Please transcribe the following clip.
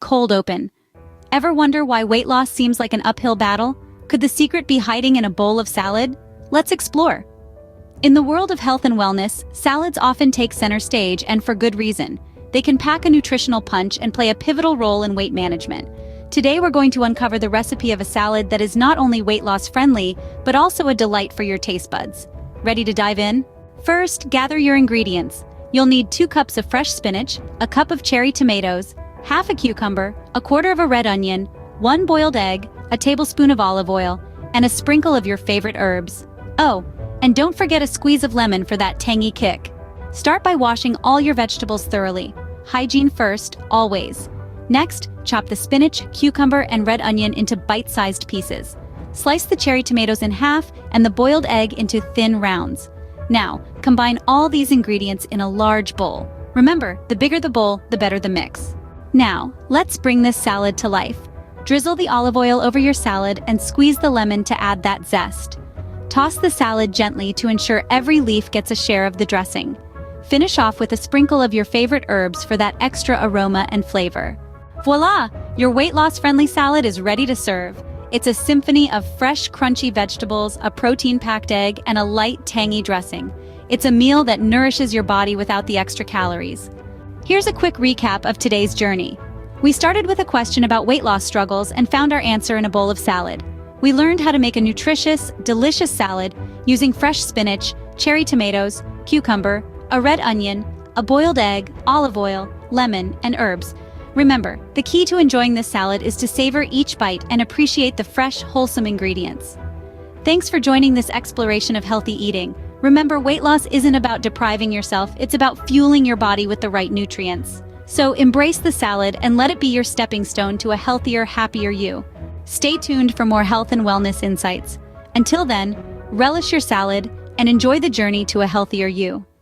cold open. Ever wonder why weight loss seems like an uphill battle? Could the secret be hiding in a bowl of salad? Let's explore. In the world of health and wellness, salads often take center stage, and for good reason. They can pack a nutritional punch and play a pivotal role in weight management. Today we're going to uncover the recipe of a salad that is not only weight loss friendly, but also a delight for your taste buds. Ready to dive in? First, gather your ingredients. You'll need 2 cups of fresh spinach, a cup of cherry tomatoes, half a cucumber, a quarter of a red onion, 1 boiled egg, a tablespoon of olive oil, and a sprinkle of your favorite herbs. Oh, and don't forget a squeeze of lemon for that tangy kick. Start by washing all your vegetables thoroughly. Hygiene first, always. Next, chop the spinach, cucumber, and red onion into bite-sized pieces. Slice the cherry tomatoes in half and the boiled egg into thin rounds. Now, combine all these ingredients in a large bowl. Remember, the bigger the bowl, the better the mix. Now, let's bring this salad to life. Drizzle the olive oil over your salad and squeeze the lemon to add that zest. Toss the salad gently to ensure every leaf gets a share of the dressing. Finish off with a sprinkle of your favorite herbs for that extra aroma and flavor. Voila! Your weight loss-friendly salad is ready to serve. It's a symphony of fresh, crunchy vegetables, a protein-packed egg, and a light, tangy dressing. It's a meal that nourishes your body without the extra calories. Here's a quick recap of today's journey. We started with a question about weight loss struggles and found our answer in a bowl of salad. We learned how to make a nutritious, delicious salad using fresh spinach, cherry tomatoes, cucumber, a red onion, a boiled egg, olive oil, lemon, and herbs. Remember, the key to enjoying this salad is to savor each bite and appreciate the fresh, wholesome ingredients. Thanks for joining this exploration of healthy eating. Remember, weight loss isn't about depriving yourself, it's about fueling your body with the right nutrients. So embrace the salad and let it be your stepping stone to a healthier, happier you. Stay tuned for more health and wellness insights. Until then, relish your salad and enjoy the journey to a healthier you.